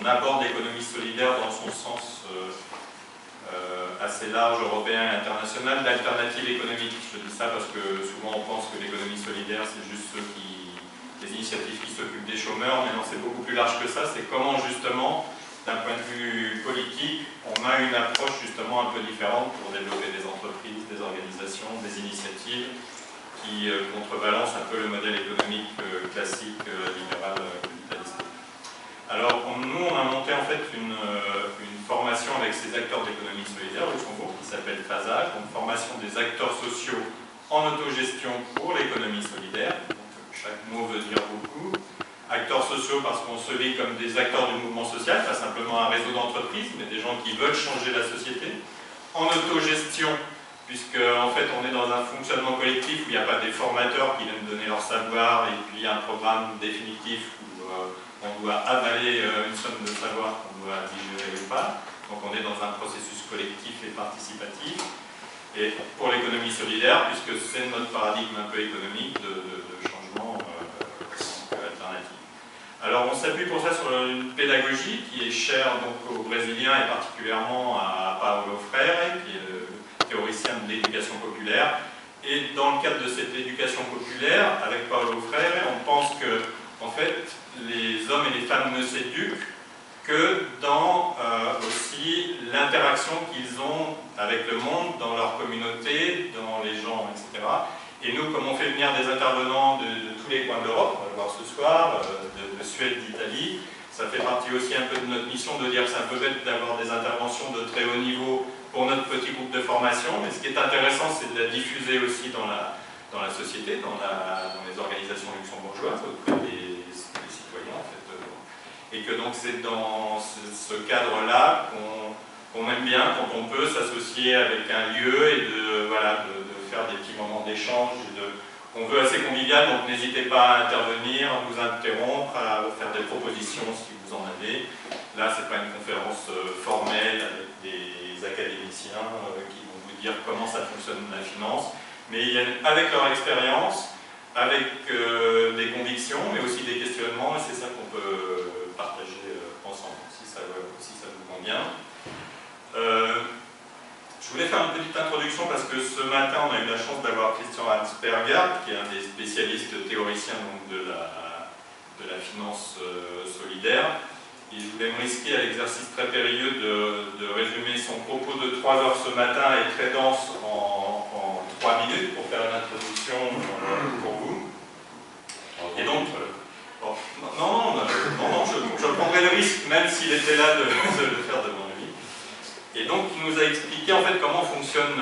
on aborde l'économie solidaire dans son sens assez large, européen et international, d'alternative économique. Je dis ça parce que souvent on pense que l'économie solidaire, c'est juste les initiatives qui s'occupent des chômeurs, mais non, c'est beaucoup plus large que ça. C'est comment justement, d'un point de vue politique, on a une approche justement un peu différente pour développer des entreprises, des organisations, des initiatives qui contrebalancent un peu le modèle économique classique, libéral, capitaliste. Alors, nous, on a monté en fait une formation avec ces acteurs de l'économie solidaire au Luxembourg qui s'appelle FASAG, donc formation des acteurs sociaux en autogestion pour l'économie solidaire. Donc, chaque mot veut dire beaucoup. Acteurs sociaux parce qu'on se vit comme des acteurs du mouvement social, pas simplement un réseau d'entreprises, mais des gens qui veulent changer la société. En autogestion, puisque en fait on est dans un fonctionnement collectif où il n'y a pas des formateurs qui viennent donner leur savoir et puis un programme définitif où on doit avaler une somme de savoir qu'on doit digérer ou pas. Donc on est dans un processus collectif et participatif. Et pour l'économie solidaire, puisque c'est notre paradigme un peu économique de changement alternatif. Alors on s'appuie pour ça sur une pédagogie qui est chère donc, aux Brésiliens et particulièrement à Paulo Freire, qui est le théoricien de l'éducation populaire. Et dans le cadre de cette éducation populaire, avec Paulo Freire, on pense que en fait, les hommes et les femmes ne s'éduquent que dans aussi l'interaction qu'ils ont avec le monde, dans leur communauté, dans les gens, etc. Et nous, comme on fait venir des intervenants de tous les coins d'Europe, on va le voir ce soir, de Suède, d'Italie, ça fait partie aussi un peu de notre mission de dire que c'est un peu bête d'avoir des interventions de très haut niveau pour notre petit groupe de formation, mais ce qui est intéressant, c'est de la diffuser aussi dans la société, dans les organisations luxembourgeoises, auprès des citoyens, en fait. Et que donc c'est dans ce cadre-là qu'on aime bien, quand on peut s'associer avec un lieu et de faire des petits moments d'échange, qu'on veut assez convivial, donc n'hésitez pas à intervenir, à vous interrompre, à faire des propositions si vous en avez. Là, ce n'est pas une conférence formelle avec des académiciens qui vont vous dire comment ça fonctionne la finance, mais il y a, avec leur expérience, avec des convictions, mais aussi des questionnements, et c'est ça qu'on peut partager ensemble, si ça vous convient. Je voulais faire une petite introduction parce que ce matin, on a eu la chance d'avoir Christian Hansperger, qui est un des spécialistes théoriciens donc, de la finance solidaire. Et je voulais me risquer à l'exercice très périlleux de résumer son propos de 3 heures ce matin et très dense en 3 minutes pour faire une introduction pour vous. Et donc, non, je prendrai le risque, même s'il était là, de le faire devant lui. Et donc, il nous a expliqué en fait comment fonctionne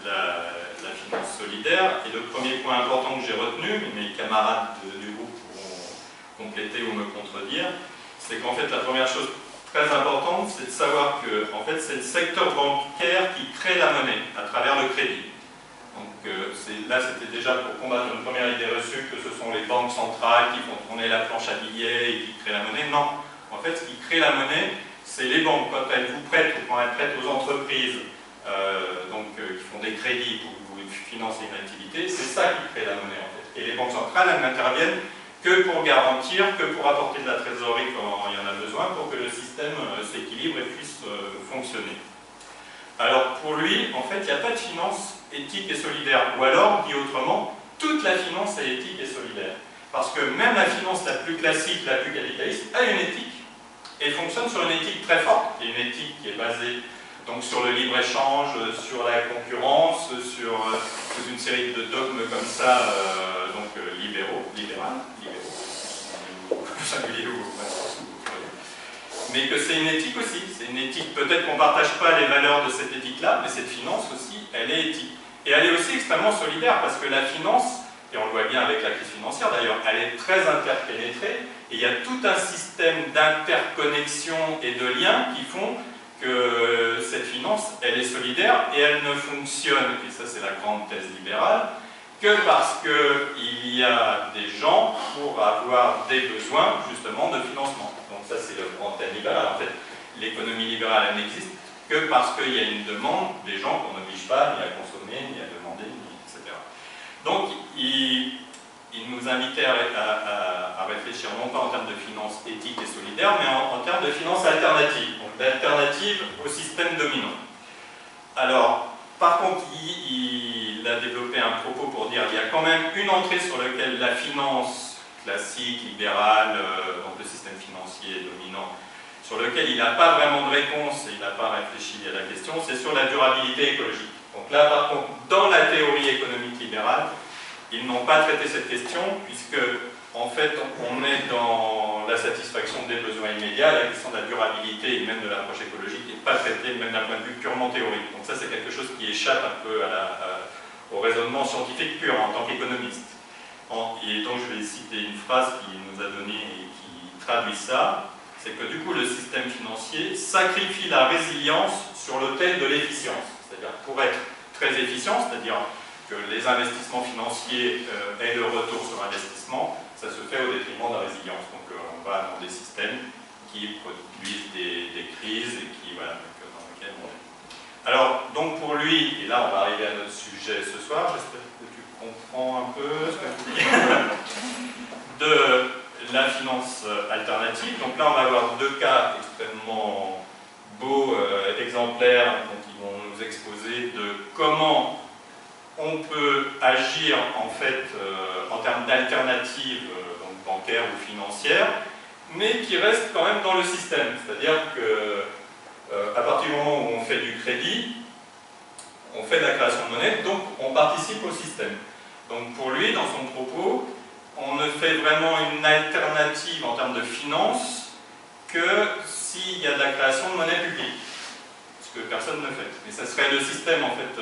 la finance solidaire. Et le premier point important que j'ai retenu, mais mes camarades du groupe pourront compléter ou me contredire, c'est qu'en fait la première chose très importante, c'est de savoir que en fait, c'est le secteur bancaire qui crée la monnaie à travers le crédit. Donc là, c'était déjà pour combattre une première idée reçue que ce sont les banques centrales qui font tourner la planche à billets et qui créent la monnaie. Non, en fait, ce qui crée la monnaie, c'est les banques. Quand elles vous prêtent ou quand elles prêtent aux entreprises qui font des crédits pour vous financer une activité, c'est ça qui crée la monnaie en fait. Et les banques centrales, elles n'interviennent que pour garantir, que pour apporter de la trésorerie quand il y en a besoin, pour que le système s'équilibre et puisse fonctionner. Alors pour lui, en fait, il n'y a pas de finance éthique et solidaire. Ou alors, dit autrement, toute la finance est éthique et solidaire. Parce que même la finance la plus classique, la plus capitaliste, a une éthique. Et fonctionne sur une éthique très forte. Et une éthique qui est basée donc, sur le libre-échange, sur la concurrence, sur toute une série de dogmes comme ça, libéraux, singulier ou mais que c'est une éthique aussi. C'est une éthique, peut-être qu'on ne partage pas les valeurs de cette éthique-là, mais cette finance aussi, elle est éthique. Et elle est aussi extrêmement solidaire, parce que la finance, et on le voit bien avec la crise financière d'ailleurs, elle est très interpénétrée, et il y a tout un système d'interconnexion et de liens qui font que cette finance, elle est solidaire, et elle ne fonctionne, et ça c'est la grande thèse libérale, que parce qu'il y a des gens pour avoir des besoins justement de financement. Donc ça c'est le grand thème libéral. En fait, l'économie libérale elle n'existe que parce qu'il y a une demande des gens qu'on n'oblige pas ni à consommer, ni à demander, etc. Donc il nous invitait à réfléchir réfléchir non pas en termes de finances éthiques et solidaires, mais en termes de finances alternatives, donc d'alternatives au système dominant. Alors, par contre, il a développé un propos pour dire qu'il y a quand même une entrée sur laquelle la finance classique, libérale, donc le système financier dominant, sur lequel il n'a pas vraiment de réponse et il n'a pas réfléchi à la question, c'est sur la durabilité écologique. Donc là, par contre, dans la théorie économique libérale, ils n'ont pas traité cette question, puisque, en fait, on est dans la satisfaction des besoins immédiats, la question de la durabilité et même de l'approche écologique n'est pas traitée, même d'un point de vue purement théorique. Donc ça, c'est quelque chose qui échappe un peu au raisonnement scientifique pur, en tant qu'économiste. Et donc, je vais citer une phrase qu'il nous a donnée et qui traduit ça, c'est que, du coup, le système financier sacrifie la résilience sur l'autel de l'efficience. C'est-à-dire, pour être très efficient, c'est-à-dire que les investissements financiers aient le retour sur investissement, ça se fait au détriment de la résilience. Donc on va dans des systèmes qui produisent des crises et qui, voilà, dans lesquels on est. Alors, donc pour lui, et là on va arriver à notre sujet ce soir, j'espère que tu comprends un peu ce que je dis, de la finance alternative. Donc là on va avoir deux cas extrêmement beaux, exemplaires, donc ils vont nous exposer de comment on peut agir en fait en termes d'alternatives bancaires ou financières, mais qui restent quand même dans le système. C'est-à-dire qu'à partir du moment où on fait du crédit, on fait de la création de monnaie, donc on participe au système. Donc pour lui, dans son propos, on ne fait vraiment une alternative en termes de finances que s'il y a de la création de monnaie publique. Que personne ne fait. Mais ça serait le système en fait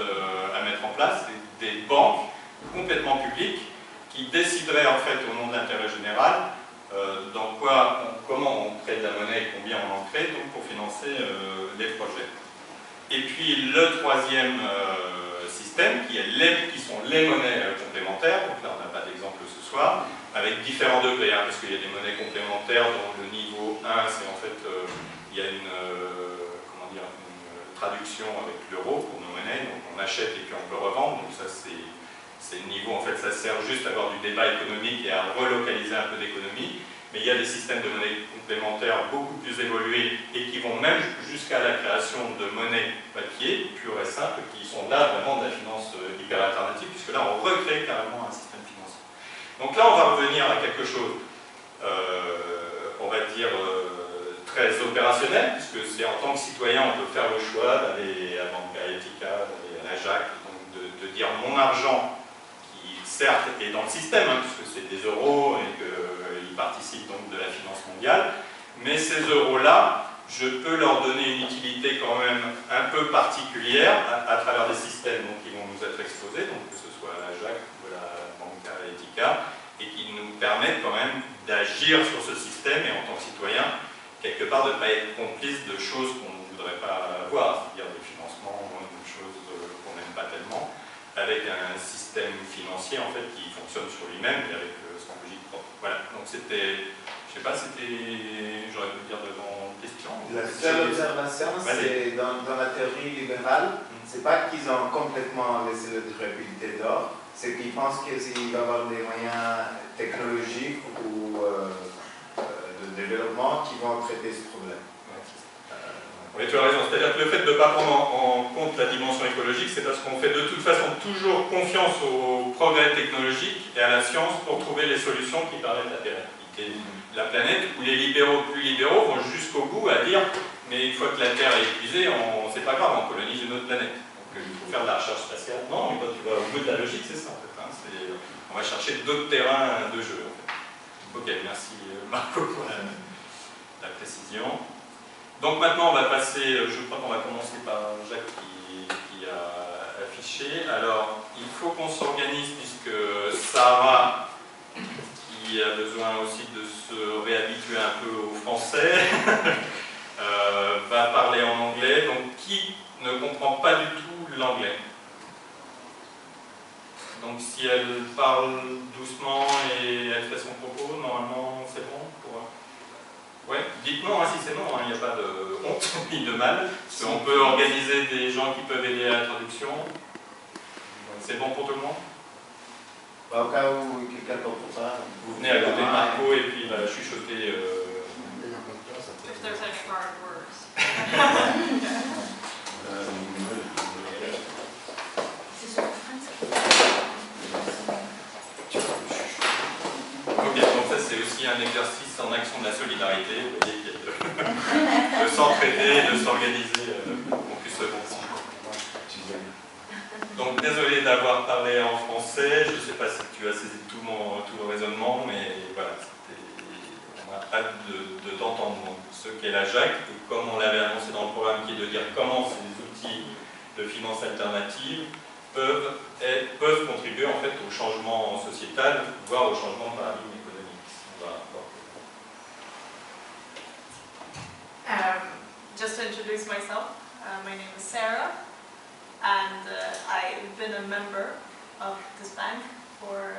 à mettre en place, des banques complètement publiques qui décideraient en fait au nom de l'intérêt général comment on crée de la monnaie et combien on en crée donc pour financer les projets. Et puis le troisième système qui sont les monnaies complémentaires, donc là on n'a pas d'exemple ce soir, avec différents degrés, parce qu'il y a des monnaies complémentaires dont le niveau 1 c'est en fait il y a une traduction avec l'euro pour nos monnaies, donc on achète et puis on peut revendre, donc ça c'est le niveau, en fait ça sert juste à avoir du débat économique et à relocaliser un peu d'économie, mais il y a des systèmes de monnaie complémentaires beaucoup plus évolués et qui vont même jusqu'à la création de monnaie papier, pure et simple, qui sont là vraiment de la finance hyper alternative, puisque là on recrée carrément un système financier. Donc là on va revenir à quelque chose, on va dire, très opérationnel, puisque c'est en tant que citoyen, on peut faire le choix d'aller à Banca Etica, d'aller à la JAC, donc de dire mon argent, qui certes est dans le système, puisque c'est des euros et qu'il participe donc de la finance mondiale, mais ces euros-là, je peux leur donner une utilité quand même un peu particulière à travers des systèmes qui vont nous être exposés, donc que ce soit à la JAC ou à la Banca Etica, et qui nous permettent quand même d'agir sur ce système et en tant que citoyen, quelque part de ne pas être complice de choses qu'on ne voudrait pas voir, c'est-à-dire des financements, de choses qu'on n'aime pas tellement, avec un système financier en fait qui fonctionne sur lui-même et avec son logique propre. Voilà, donc c'était, je sais pas, j'aurais pu dire devant question. La seule observation, c'est dans la théorie libérale, c'est pas qu'ils ont complètement laissé la durabilité dehors, c'est qu'ils pensent qu'il va y avoir des moyens technologiques ou de développement qui vont traiter ce problème. Oui, tu as raison. C'est-à-dire que le fait de ne pas prendre en compte la dimension écologique, c'est parce qu'on fait de toute façon toujours confiance au progrès technologique et à la science pour trouver les solutions qui permettent la pérennité de la planète, où les libéraux plus libéraux vont jusqu'au bout à dire mais une fois que la Terre est épuisée, c'est pas grave, on colonise une autre planète. Donc il faut faire de la recherche spatiale. Non, mais quand tu vas au bout de la logique, c'est ça en fait. On va chercher d'autres terrains de jeu en fait. Ok, merci Marco pour la précision. Donc maintenant on va passer, je crois qu'on va commencer par Jacques qui a affiché. Alors il faut qu'on s'organise puisque Sarah, qui a besoin aussi de se réhabituer un peu au français, va parler en anglais. Donc qui ne comprend pas du tout l'anglais? Donc si elle parle doucement et elle fait son propos, normalement c'est bon pour... Ouais, dites non si c'est non, il n'y a pas de honte ni de mal. On peut organiser des gens qui peuvent aider à la traduction. C'est bon pour tout le monde? Au cas où quelqu'un ne comprend pas, vous venez à côté de Marco et puis il va chuchoter. If there's any hard words. Ok, donc ça c'est aussi un exercice en action de la solidarité, vous voyez, de s'entraider et de s'organiser pour plus se comprendre. Donc désolé d'avoir parlé en français, je ne sais pas si tu as saisi tout le raisonnement, mais voilà, on a hâte d'entendre ce qu'est la JAC, et comme on l'avait annoncé dans le programme, qui est de dire comment ces outils de finance alternative peuvent contribuer en fait au changement sociétal, voire au changement de paradigme économique. Just to introduce myself, my name is Sarah, and I've been a member of this bank for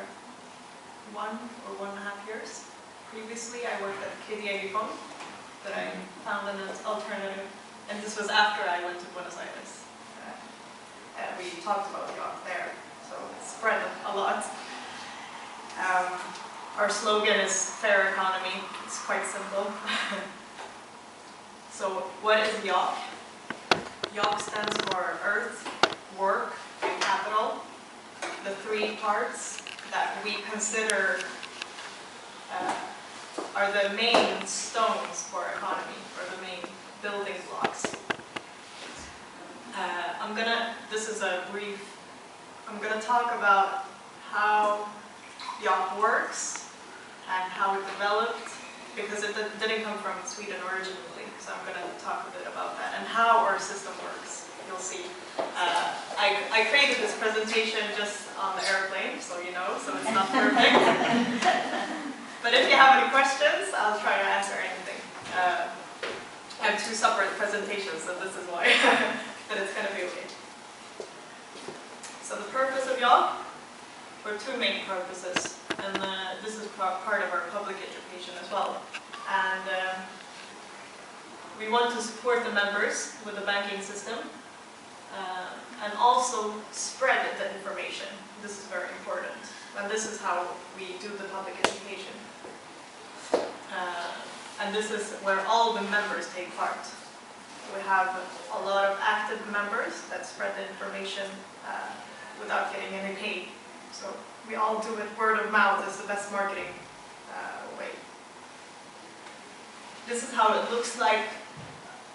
1 or 1.5 years. Previously, I worked at Crédit Agricole, but I found an alternative, and this was after I went to Buenos Aires. We talked about Yacht there, so it spread a lot. Our slogan is fair economy. It's quite simple. So what is YOC? YOC stands for Earth, Work, and Capital. The 3 parts that we consider are the main stones for economy, or the main building blocks. I'm gonna talk about how YOC works and how it developed, because it didn't come from Sweden originally, so I'm gonna talk a bit about that, and how our system works. You'll see. I created this presentation just on the airplane, so you know, so it's not perfect. But if you have any questions, I'll try to answer anything. I have 2 separate presentations, so this is why. But it's going to be okay. So the purpose of YOC, or 2 main purposes, and this is part of our public education as well. And we want to support the members with the banking system, and also spread the information. This is very important, and this is how we do the public education. And this is where all the members take part. We have a lot of active members that spread the information without getting any pay. So we all do it word of mouth is the best marketing way. This is how it looks like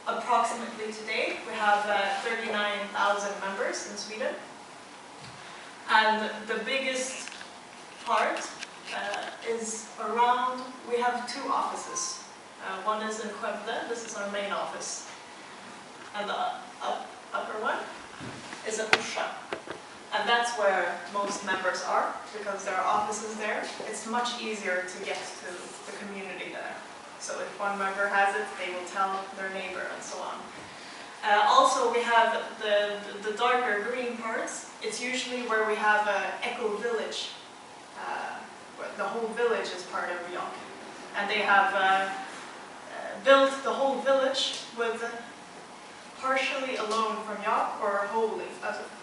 approximately today. We have 39,000 members in Sweden. And the biggest part is around, we have 2 offices. One is in Skövde, this is our main office. And the upper one is in Orsa. And that's where most members are, because there are offices there. It's much easier to get to the community there. So if one member has it, they will tell their neighbor and so on. Also, we have the darker green parts. It's usually where we have an eco-village. The whole village is part of YOC. And they have built the whole village with partially a loan from YOC, or wholly,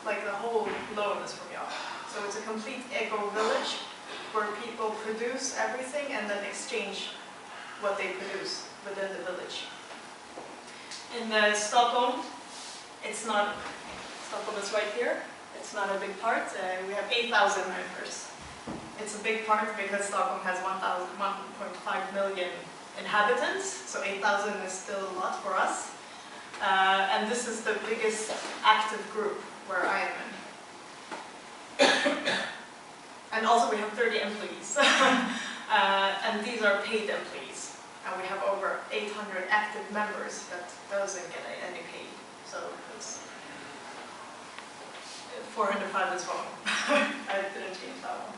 like the whole loan is from YOC. So it's a complete eco-village where people produce everything and then exchange what they produce within the village. In Stockholm, Stockholm is right here. It's not a big part. We have 8,000 members. It's a big part because Stockholm has 1.5 million inhabitants, so 8,000 is still a lot for us. And this is the biggest active group where I am in. And also we have 30 employees. And these are paid employees. And we have over 800 active members that doesn't get any pay. So it's 405 is wrong. I didn't change that one.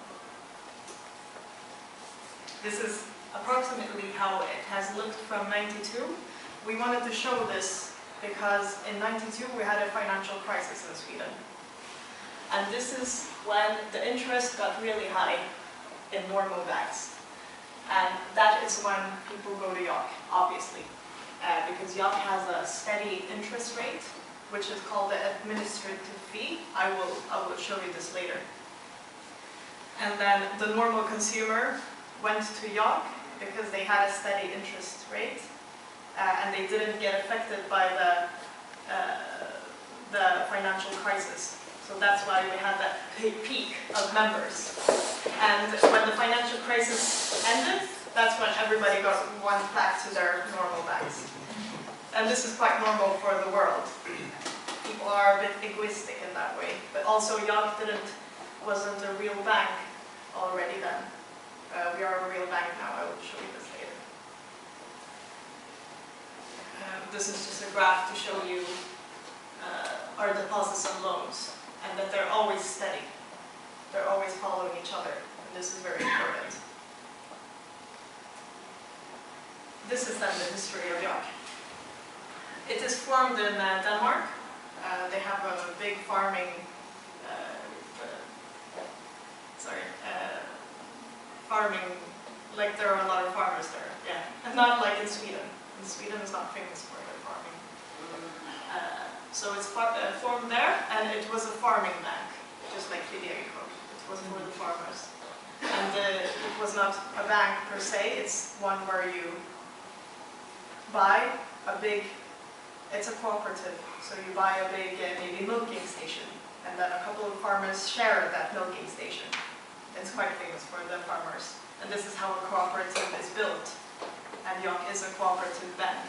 This is approximately how it has looked from '92. We wanted to show this because in '92 we had a financial crisis in Sweden. And this is when the interest got really high in normal banks. And that is when people go to YOC, obviously. Because YOC has a steady interest rate, which is called the administrative fee. I will show you this later. And then the normal consumer went to York because they had a steady interest rate, and they didn't get affected by the financial crisis. So that's why we had that peak of members. And when the financial crisis ended, that's when everybody went back to their normal banks. And this is quite normal for the world. People are a bit egoistic in that way. But also York wasn't a real bank already then. We are a real bank now. I will show you this later. This is just a graph to show you our deposits and loans, and that they're always steady. They're always following each other, and this is very important. This is then the history of York. It is formed in Denmark. They have a big farming, farming, like there are a lot of farmers there, yeah. And not like in Sweden. In Sweden is not famous for their farming. So it's formed there, and it was a farming bank, just like Crédit Agricole. It was for the farmers. And it was not a bank per se, it's one where you buy a big, it's a cooperative, so you buy a big maybe milking station, and then a couple of farmers share that milking station. It's quite famous for the farmers. And this is how a cooperative is built. And York is a cooperative bank.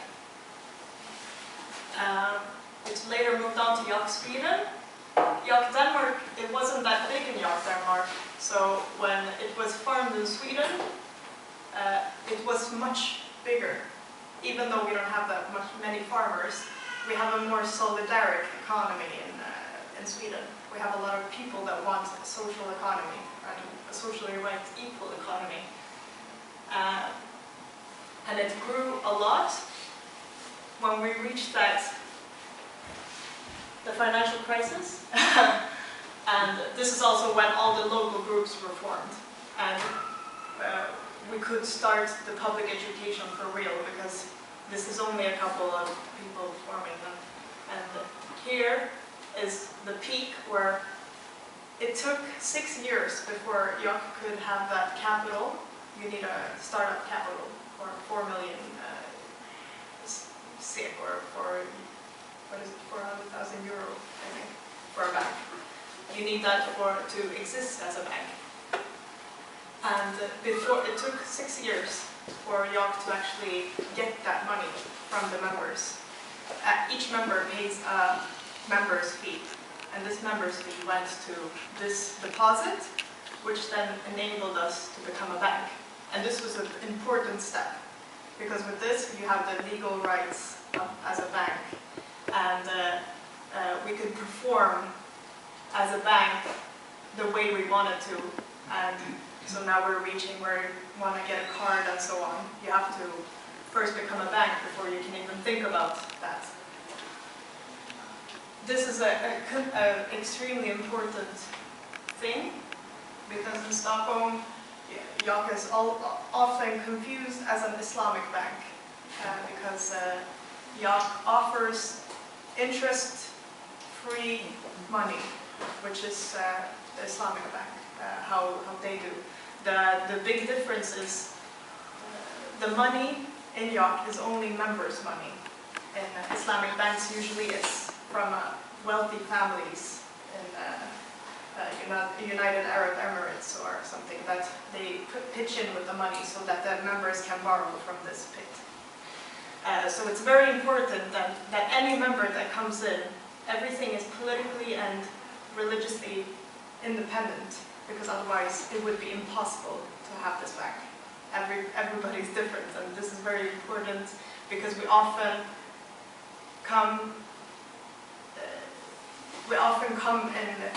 It later moved on to York, Sweden. York, Denmark, it wasn't that big in York, Denmark. So when it was farmed in Sweden, it was much bigger. Even though we don't have that many farmers, we have a more solidaric economy in Sweden. We have a lot of people that want a social economy, and a socially right, equal economy. And it grew a lot. When we reached the financial crisis, and this is also when all the local groups were formed, and we could start the public education for real, because this is only a couple of people forming them. And here is the peak where it took 6 years before York could have that capital. You need a startup capital for 4 million SEK, or for, what is it, 400,000 euro, I think, for a bank. You need that to exist as a bank. And before, it took 6 years for York to actually get that money from the members. Each member pays a member's fee, and this member's fee went to this deposit, which then enabled us to become a bank. And this was an important step, because with this you have the legal rights as a bank, and we could perform as a bank the way we wanted to. And so now we're reaching where you want to get a card and so on. You have to first become a bank before you can even think about that. This is an extremely important thing, because in Stockholm, York is often confused as an Islamic bank, because York offers interest-free money, which is the Islamic bank, how they do. The big difference is the money in York is only members' money. In Islamic banks, usually it's from wealthy families in United Arab Emirates or something, that they pitch in with the money so that the members can borrow from this pit. So it's very important that any member that comes in, everything is politically and religiously independent, because otherwise it would be impossible to have this bank. Everybody's different, and this is very important, because we often come in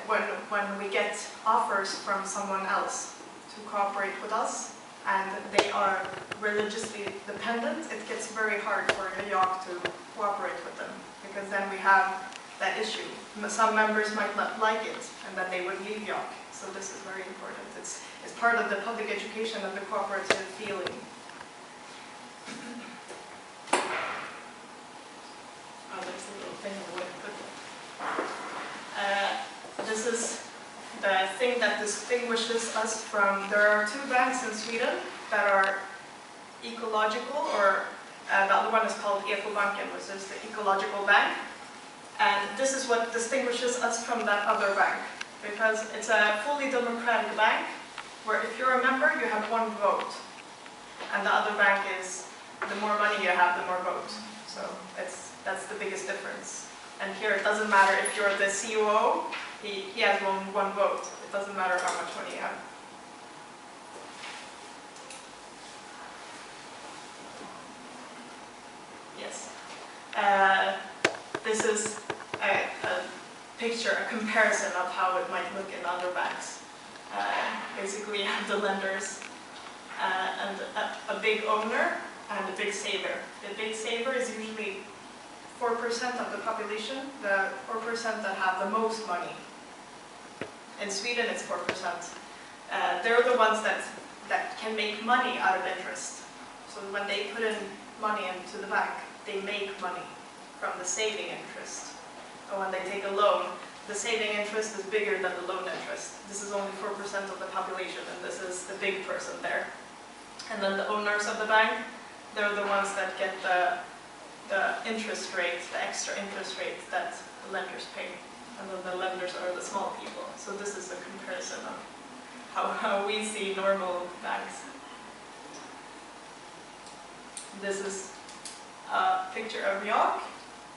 when we get offers from someone else to cooperate with us, and they are religiously dependent. It gets very hard for York to cooperate with them, because then we have that issue. Some members might not like it, and then they would leave York. So this is very important. It's part of the public education of the cooperative feeling. Oh, there's a little thing in the way. This is the thing that distinguishes us from, there are two banks in Sweden that are ecological, or the other one is called Ekobanken, which is the ecological bank. And this is what distinguishes us from that other bank, because it's a fully democratic bank, where if you're a member, you have one vote. And the other bank is, the more money you have, the more vote. So that's the biggest difference. And here it doesn't matter if you're the COO, he has one vote. It doesn't matter how much money you have. Yes. This is a picture, a comparison of how it might look in other banks. Basically, you have the lenders and a big owner and a big saver. The big saver is usually 4% of the population, the 4% that have the most money. In Sweden, it's 4%. They're the ones that can make money out of interest. So when they put in money into the bank, they make money from the saving interest. And when they take a loan, the saving interest is bigger than the loan interest. This is only 4% of the population, and this is the big person there. And then the owners of the bank, they're the ones that get the interest rate, the extra interest rate that the lenders pay. And then the lenders are the small people. So this is a comparison of how we see normal banks. This is a picture of York,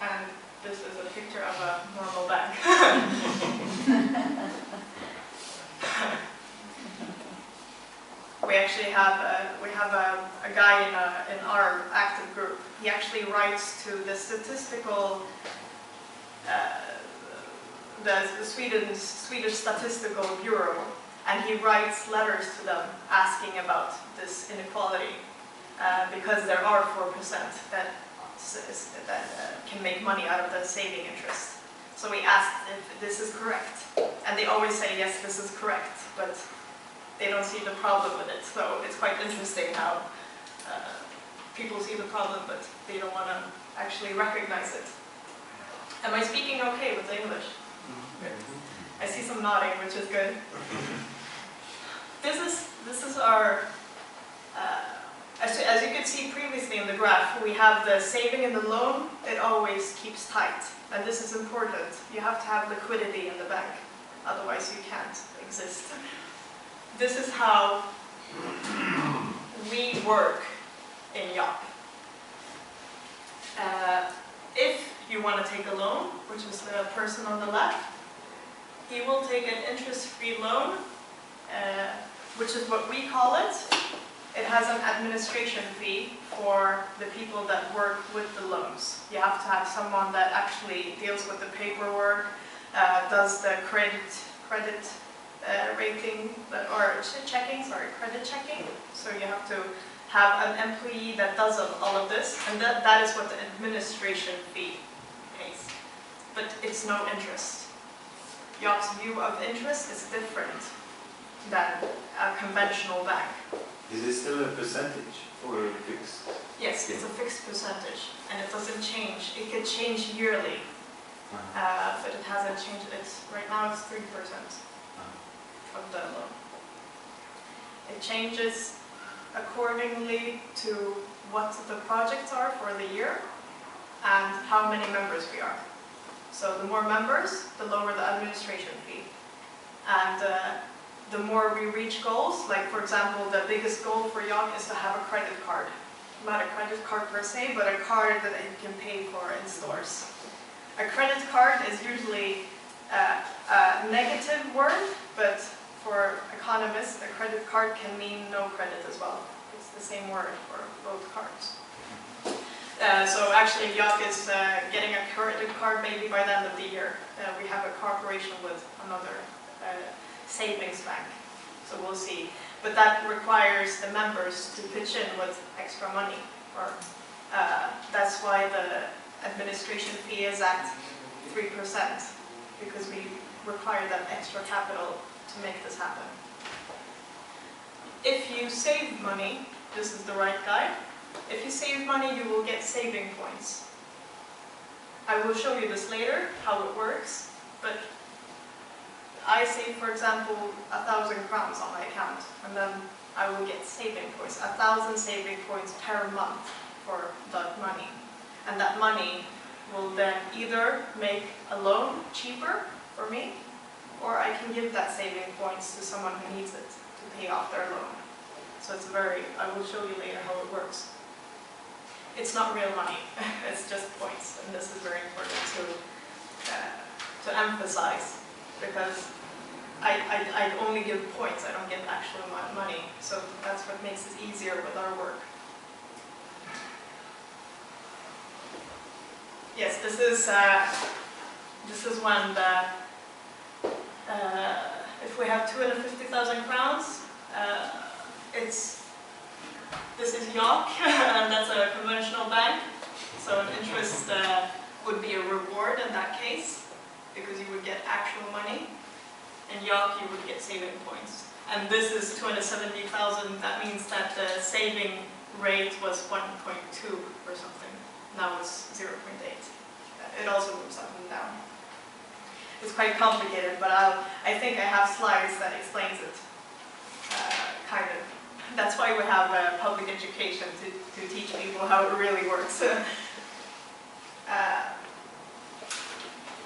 and this is a picture of a normal bank. We actually have a guy in our active group. He actually writes to the statistical, the Swedish Statistical Bureau, and he writes letters to them asking about this inequality, because there are 4% that can make money out of the saving interest. So we asked if this is correct, and they always say yes, this is correct, but they don't see the problem with it. So it's quite interesting how people see the problem, but they don't want to actually recognize it. Am I speaking okay with the English? I see some nodding, which is good. This is our, as you could see previously in the graph, we have the saving and the loan. It always keeps tight, and this is important. You have to have liquidity in the bank, otherwise you can't exist. This is how we work in YOP. If you want to take a loan, which is the person on the left, he will take an interest-free loan, which is what we call it. It has an administration fee for the people that work with the loans. You have to have someone that actually deals with the paperwork, does the credit rating, or credit checking. So you have to have an employee that does all of this, and that is what the administration fee pays. But it's no interest. YOP's view of interest is different than a conventional bank. Is it still a percentage or fixed? Yes, it's a fixed percentage, and it doesn't change. It could change yearly, but it hasn't changed. Right now it's 3% of the loan. It changes accordingly to what the projects are for the year and how many members we are. So the more members, the lower the administration fee. And the more we reach goals, like for example, the biggest goal for YOP is to have a credit card. Not a credit card per se, but a card that you can pay for in stores. A credit card is usually a negative word, but for economists, a credit card can mean no credit as well. It's the same word for both cards. So actually, YOP is getting a credit card maybe by the end of the year. We have a cooperation with another savings bank, so we'll see. But that requires the members to pitch in with extra money, or that's why the administration fee is at 3%, because we require that extra capital to make this happen. If you save money, this is the right guide. If you save money, you will get saving points. I will show you this later, how it works, but I save, for example, 1,000 crowns on my account, and then I will get saving points, 1,000 saving points per month for that money. And that money will then either make a loan cheaper for me, or I can give that saving points to someone who needs it to pay off their loan. So it's I will show you later how it works. It's not real money, it's just points, and this is very important to emphasize, because I only give points, I don't get actual money, so that's what makes it easier with our work. Yes, this is when if we have 250,000 crowns, this is YOC, and that's a conventional bank, so an interest would be a reward in that case, because you would get actual money. In YOC you would get saving points. And this is 270,000, that means that the saving rate was 1.2 or something. Now it's 0.8. It also moves up and down. It's quite complicated, but I think I have slides that explains it, kind of. That's why we have public education, to teach people how it really works.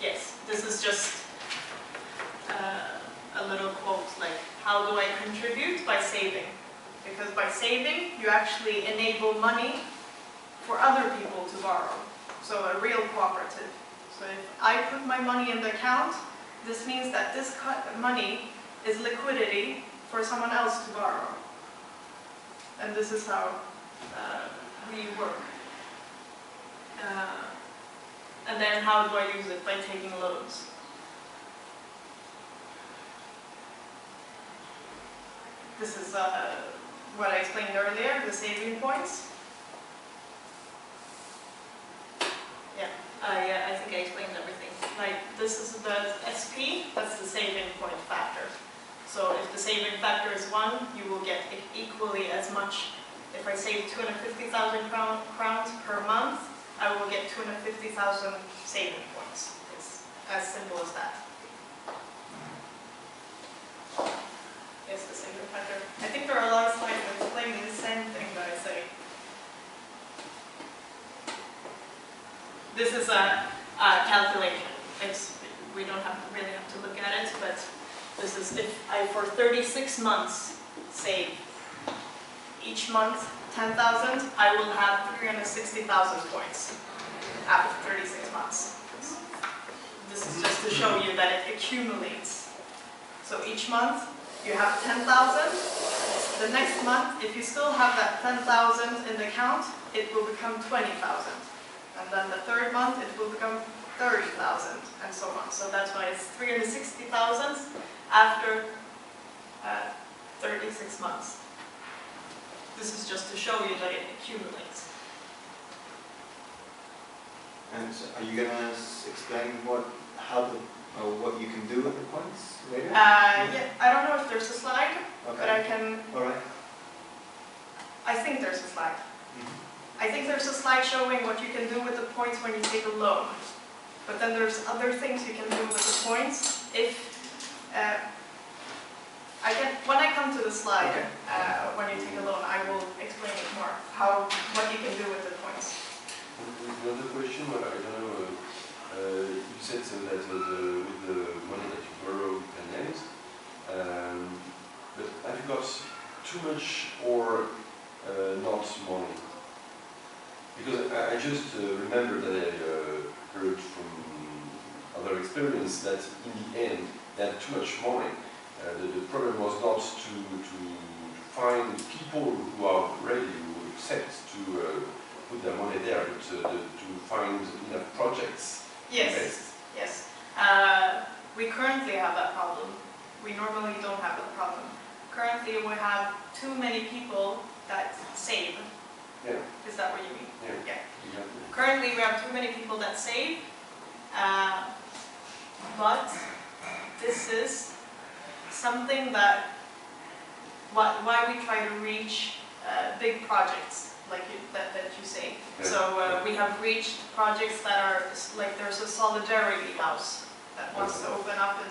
Yes, this is just a little quote, like, how do I contribute? By saving. Because by saving, you actually enable money for other people to borrow. So a real cooperative. So if I put my money in the account, this means that this money is liquidity for someone else to borrow. And this is how we work. And then how do I use it? By taking loans. This is what I explained earlier, the saving points. Yeah, I think I explained everything. Like, this is the SP, that's the saving point factor. So if the saving factor is 1, you will get equally as much. If I save 250,000 crowns per month, I will get 250,000 saving points. It's as simple as that. Yes, the saving factor. I think there are a lot of slides explaining the same thing that I say. This is a calculation. We don't really have to look at it, but this is if I, for 36 months, save each month 10,000, I will have 360,000 points after 36 months. This is just to show you that it accumulates. So each month you have 10,000. The next month, if you still have that 10,000 in the account, it will become 20,000. And then the third month it will become 30,000, and so on. So that's why it's 360,000 after 36 months. This is just to show you that it accumulates. And are you gonna explain what you can do with the points later? Yeah, I don't know if there's a slide, Okay. but I can. All right. I think there's a slide. Mm-hmm. I think there's a slide showing what you can do with the points when you take a loan. But then there's other things you can do with the points if when I come to the slide, Okay. when you take a loan, I will explain it more, what you can do with the points. Another question, I don't know, you said that with the money that you borrow you can lend, but have you got too much or not money? Because I just remember that I heard from other experience that in the end they had too much money. The problem was not to find people who are ready, who accept to put their money there, but to find enough projects. Yes, yes. We currently have that problem. We normally don't have that problem. Currently we have too many people that save. Yeah. Is that what you mean? Yeah. Yeah. Exactly. Currently we have too many people that save, but this is something that, why we try to reach big projects like that you say. Yeah. So we have reached projects that are like, there's a solidarity house that wants to open up in